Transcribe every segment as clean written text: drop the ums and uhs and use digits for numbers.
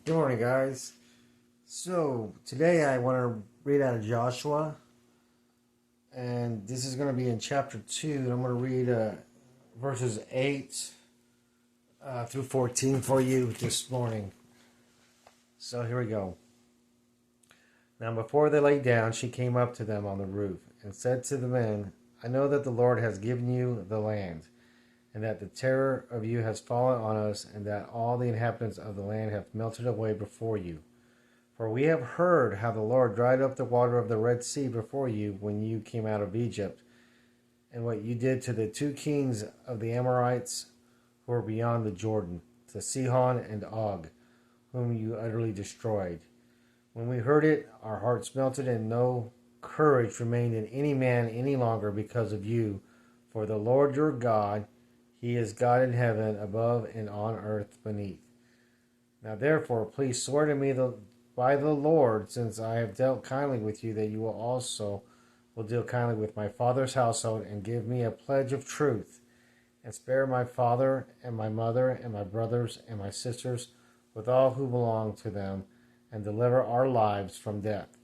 Good morning, guys. So, today I want to read out of Joshua, and this is going to be in chapter 2, and I'm going to read verses 8 through 14 for you this morning. So, here we go. Now, before they lay down, she came up to them on the roof and said to the men, I know that the Lord has given you the land, and that the terror of you has fallen on us, and that all the inhabitants of the land have melted away before you. For we have heard how the Lord dried up the water of the Red Sea before you when you came out of Egypt, and what you did to the 2 kings of the Amorites who were beyond the Jordan, to Sihon and Og, whom you utterly destroyed. When we heard it, our hearts melted, and no courage remained in any man any longer because of you. For the Lord your God, He is God in heaven above and on earth beneath. Now therefore, please swear to me by the Lord, since I have dealt kindly with you, that you will also deal kindly with my father's household, and give me a pledge of truth, and spare my father and my mother and my brothers and my sisters with all who belong to them, and deliver our lives from death.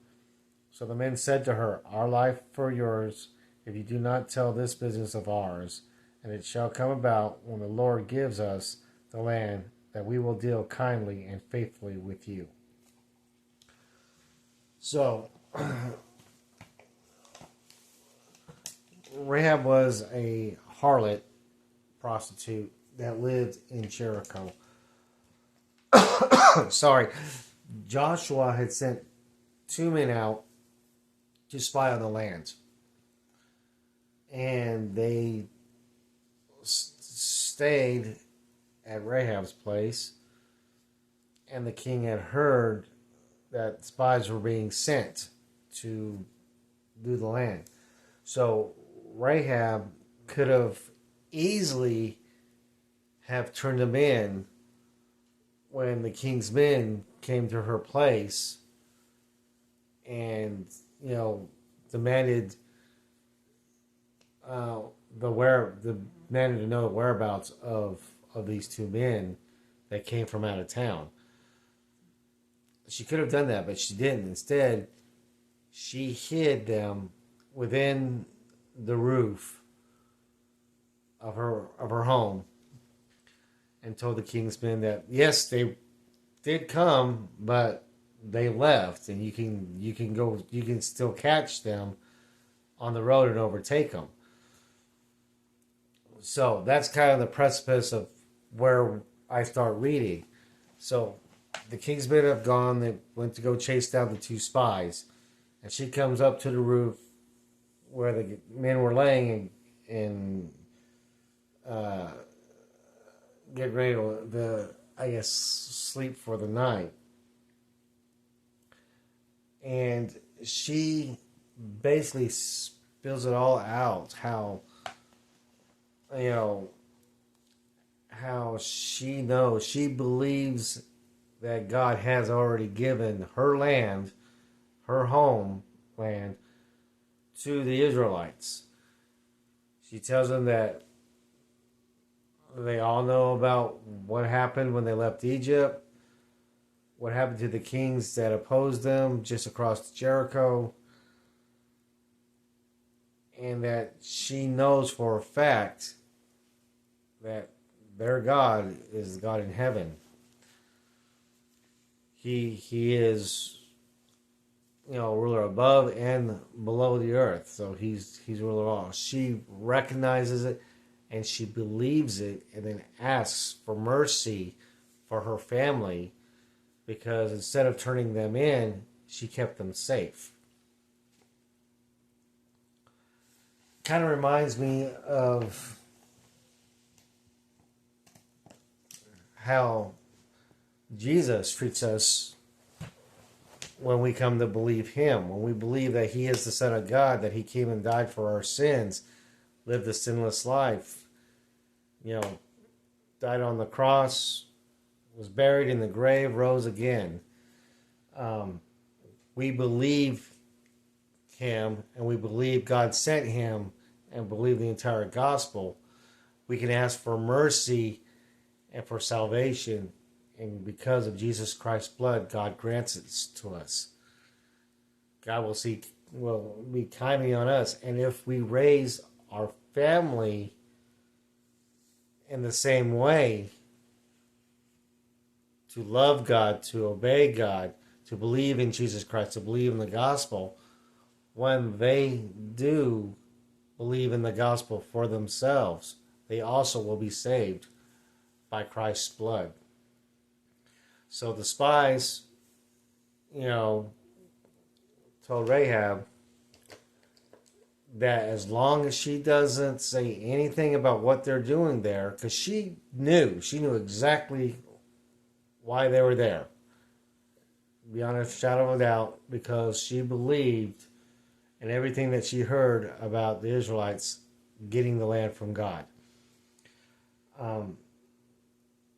So the men said to her, Our life for yours, if you do not tell this business of ours. And it shall come about, when the Lord gives us the land, that we will deal kindly and faithfully with you. So, Rahab was a harlot prostitute that lived in Jericho. Sorry. Joshua had sent 2 men out to spy on the land. And they stayed at Rahab's place. And the king had heard that spies were being sent to do the land. So Rahab could have easily have turned them in when the king's men came to her place and, demanded demanded to know the whereabouts of these 2 men that came from out of town. She could have done that, but she didn't. Instead, she hid them within the roof of her home, and told the king's men that yes, they did come, but they left, and you can still catch them on the road and overtake them. So that's kind of the precipice of where I start reading. So the king's men have gone. They went to go chase down the 2 spies, and she comes up to the roof where the men were laying and get ready to sleep for the night. And she basically spills it all out, how she knows, she believes that God has already given her land, her homeland, to the Israelites. She tells them that they all know about what happened when they left Egypt, what happened to the kings that opposed them just across Jericho, and that she knows for a fact that their God is God in heaven. He is, ruler above and below the earth. So he's ruler of all. She recognizes it, and she believes it, and then asks for mercy for her family, because instead of turning them in, she kept them safe. Kind of reminds me of how Jesus treats us when we come to believe Him. When we believe that He is the Son of God, that He came and died for our sins, lived a sinless life, died on the cross, was buried in the grave, rose again. We believe Him, and we believe God sent Him, and believe the entire gospel. We can ask for mercy and for salvation And because of Jesus Christ's blood, God grants it to us. God will be kindly on us. And if we raise our family in the same way, to love God, to obey God, to believe in Jesus Christ, to believe in the gospel, when they do believe in the gospel for themselves, they also will be saved by Christ's blood. So the spies, told Rahab that as long as she doesn't say anything about what they're doing there, because she knew exactly why they were there, beyond a shadow of a doubt, because she believed in everything that she heard about the Israelites getting the land from God.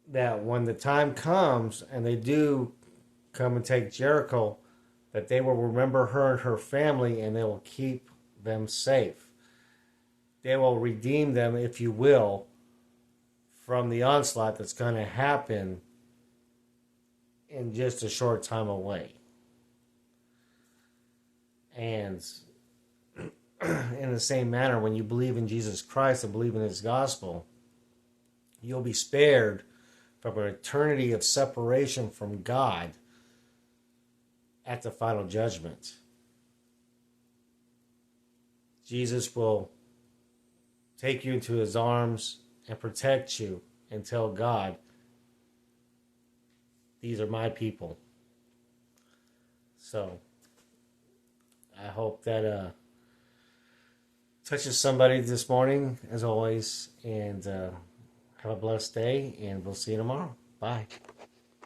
That when the time comes and they do come and take Jericho, that they will remember her and her family and they will keep them safe. They will redeem them, if you will, from the onslaught that's going to happen in just a short time away. And in the same manner, when you believe in Jesus Christ and believe in His gospel, you'll be spared from an eternity of separation from God at the final judgment. Jesus will take you into His arms and protect you and tell God, these are my people. So, I hope that touches somebody this morning, as always, and have a blessed day, and we'll see you tomorrow. Bye.